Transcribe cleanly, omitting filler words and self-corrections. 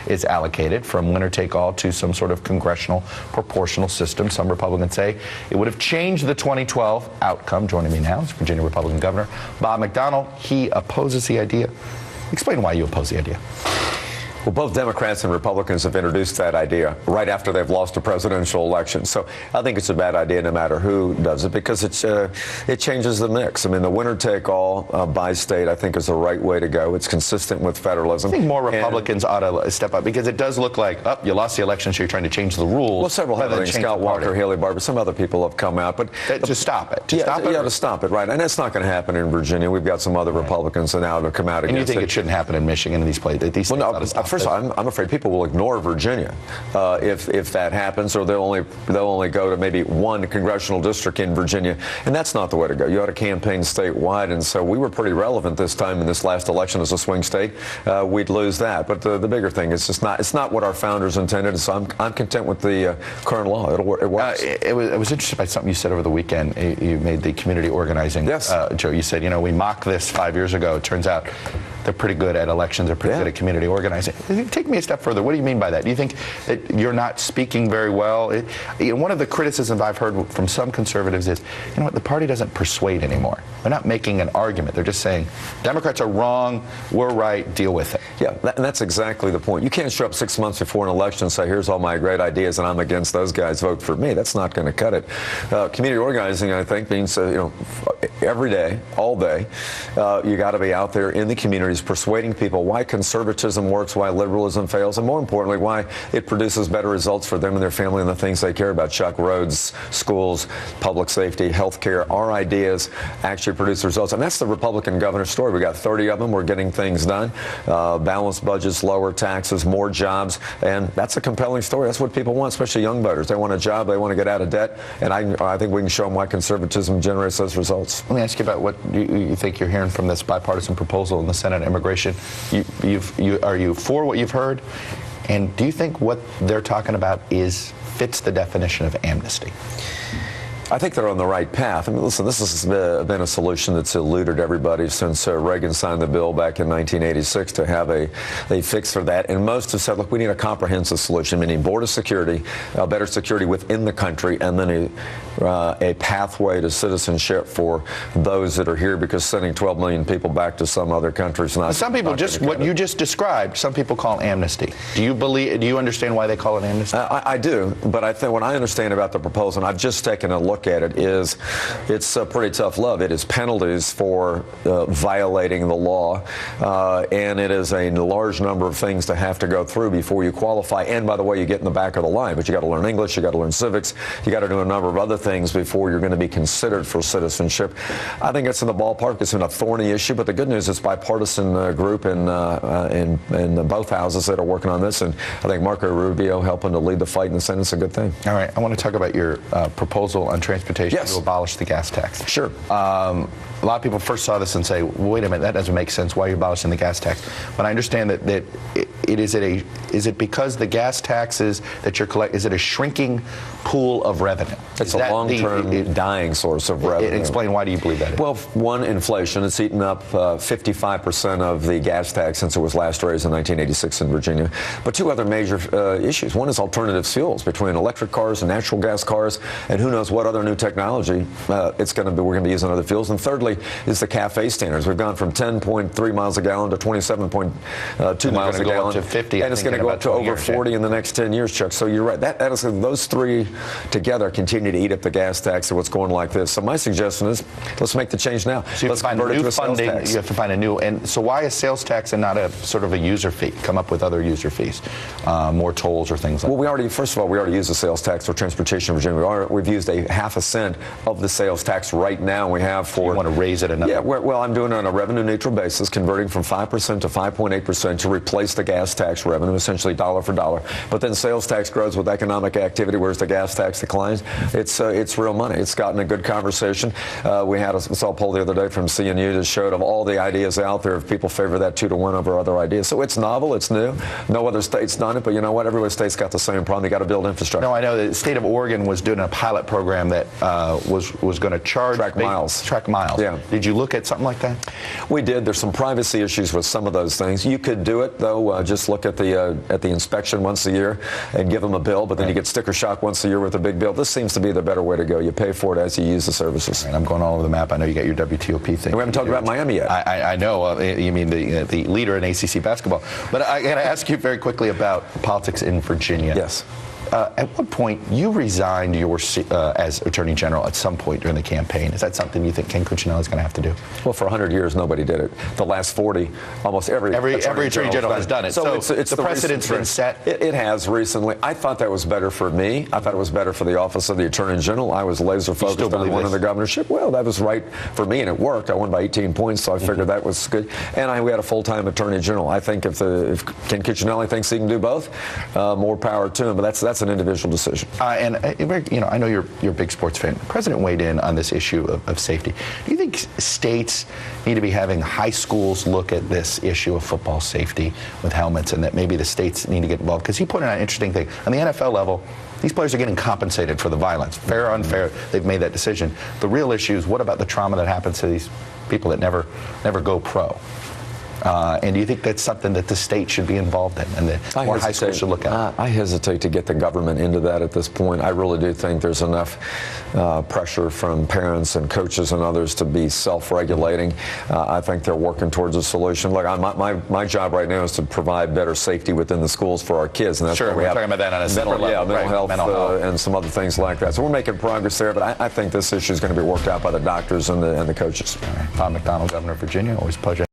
is allocated from winner-take-all to some sort of congressional proportional system. Some Republicans say it would have changed the 2012 outcome. Joining me now is Virginia Republican Governor Gov McDonnell. He opposes the idea. Explain why you oppose the idea. Well, both Democrats and Republicans have introduced that idea right after they've lost a presidential election. So I think it's a bad idea no matter who does it, because it changes the mix. I mean, the winner-take-all by state, I think, is the right way to go. It's consistent with federalism. I think more Republicans ought to step up, because it does look like, you lost the election, so you're trying to change the rules. Well, several other things. Scott Walker, Haley Barbour, some other people have come out. But to stop it. To stop it, right. And that's not going to happen in Virginia. We've got some other Republicans now that have come out against it. And you think it shouldn't happen in Michigan and these places? Well, no, first of all, I'm afraid people will ignore Virginia if that happens, or they'll only go to maybe one congressional district in Virginia, and that's not the way to go. You ought to campaign statewide, and so we were pretty relevant this time in this last election as a swing state. We'd lose that, but the bigger thing is it's not what our founders intended. So I'm content with the current law. It works. I was interested by something you said over the weekend. You made the community organizing. Yes. Joe, you said, we mocked this 5 years ago. It turns out they're pretty good at elections. They're pretty good at community organizing. Take me a step further. What do you mean by that? Do you think that you're not speaking very well? One of the criticisms I've heard from some conservatives is, the party doesn't persuade anymore. They're not making an argument. They're just saying, Democrats are wrong, we're right, deal with it. Yeah, and that's exactly the point. You can't show up 6 months before an election and say, here's all my great ideas and I'm against those guys, vote for me. That's not going to cut it. Community organizing, I think, means, every day, all day, you got to be out there in the communities persuading people why conservatism works, why liberalism fails, and more importantly, why it produces better results for them and their family and the things they care about. Chuck, roads, schools, public safety, health care. Our ideas actually produce results. And that's the Republican governor's story. We got 30 of them. We're getting things done. Balanced budgets, lower taxes, more jobs. And that's a compelling story. That's what people want, especially young voters. They want a job. They want to get out of debt. And I think we can show them why conservatism generates those results. Let me ask you about what you think you're hearing from this bipartisan proposal in the Senate on immigration. Are you for what you've heard? And do you think what they're talking about fits the definition of amnesty? I think they're on the right path. I mean, listen, this has been a solution that's eluded everybody since Reagan signed the bill back in 1986 to have a fix for that. And most have said, look, we need a comprehensive solution, meaning border security, better security within the country, and then a pathway to citizenship for those that are here, because sending 12 million people back to some other country is not. Some people what you just described, some people call amnesty. Do you understand why they call it amnesty? I do, but I think what I understand about the proposal, and I've just taken a look at it, is it's a pretty tough love. It is penalties for violating the law, and it is a large number of things to have to go through before you qualify. And by the way, you get in the back of the line, but you got to learn English, you got to learn civics, you got to do a number of other things before you're going to be considered for citizenship. I think it's in the ballpark. It's been a thorny issue, but the good news is bipartisan group in both houses that are working on this, and I think Marco Rubio helping to lead the fight in the Senate is a good thing. All right, I want to talk about your proposal on transportation to abolish the gas tax. Sure. A lot of people first saw this and say, wait a minute, that doesn't make sense. Why are you abolishing the gas tax? But I understand that is it because the gas taxes that you're collecting, is it a shrinking pool of revenue? It's a long-term dying source of revenue. Explain, why do you believe that? Well, one, inflation. It's eaten up 55% of the gas tax since it was last raised in 1986 in Virginia. But two other major issues. One is alternative fuels between electric cars and natural gas cars, and who knows what other new technology we're going to be using other fuels. And thirdly is the CAFE standards. We've gone from 10.3 miles a gallon to 27.2 miles a gallon. To 50, and it's going to go up to over 40 in the next 10 years, Chuck. So you're right. That is, those three together continue to eat up the gas tax of what's going like this. So my suggestion is, let's make the change now. So let's convert it to a sales tax. You have to find a new. And so why a sales tax and not a sort of a user fee? Come up with other user fees, more tolls or things like that. Well, first of all, we already use the sales tax for transportation in Virginia. We've used a half a cent of the sales tax right now. We have for. So you want to raise it another? Yeah. Well, I'm doing it on a revenue neutral basis, converting from 5% to 5.8% to replace the gas tax revenue, essentially dollar for dollar. But then sales tax grows with economic activity, whereas the gas tax declines. It's real money. It's gotten a good conversation. We saw a poll the other day from CNU that showed of all the ideas out there, if people favor that 2-to-1 over other ideas. So it's novel. It's new. No other state's done it, but you know what? Every state's got the same problem. You got to build infrastructure. No, I know the state of Oregon was doing a pilot program that was going to charge track miles. Yeah. Did you look at something like that? We did. There's some privacy issues with some of those things. You could do it, though. Just look at the at the inspection once a year and give them a bill, but then you get sticker shock once a year with a big bill. This seems to be the better way to go. You pay for it as you use the services. And I'm going all over the map. I know you got your WTOP thing. And we haven't talked about Miami yet. I know. You mean the leader in ACC basketball. But I got to ask you very quickly about politics in Virginia. Yes. At what point you resigned your as Attorney General at some point during the campaign? Is that something you think Ken Cuccinelli is going to have to do? Well, for 100 years, nobody did it. The last 40, almost every Attorney General has done it. So it's the precedent's been set. It has recently. I thought that was better for me. I thought it was better for the office of the Attorney General. I was laser focused on winning the governorship. Well, that was right for me, and it worked. I won by 18 points, so I figured that was good. And we had a full-time Attorney General. I think if Ken Cuccinelli thinks he can do both, more power to him. But that's an individual decision. And I know you're a big sports fan. The president weighed in on this issue of safety. Do you think states need to be having high schools look at this issue of football safety with helmets, and that maybe the states need to get involved? Because he pointed out an interesting thing. On the NFL level, these players are getting compensated for the violence. Fair or unfair, they've made that decision. The real issue is, what about the trauma that happens to these people that never go pro? And do you think that's something that the state should be involved in, and that more high schools should look at? I hesitate to get the government into that at this point. I really do think there's enough pressure from parents and coaches and others to be self-regulating. I think they're working towards a solution. Look, my job right now is to provide better safety within the schools for our kids, and that's sure, we're talking about that on a separate level. Yeah, mental right, health and some other things like that. So we're making progress there, but I think this issue is going to be worked out by the doctors and the coaches. All right. Gov McDonnell, Governor of Virginia, always a pleasure.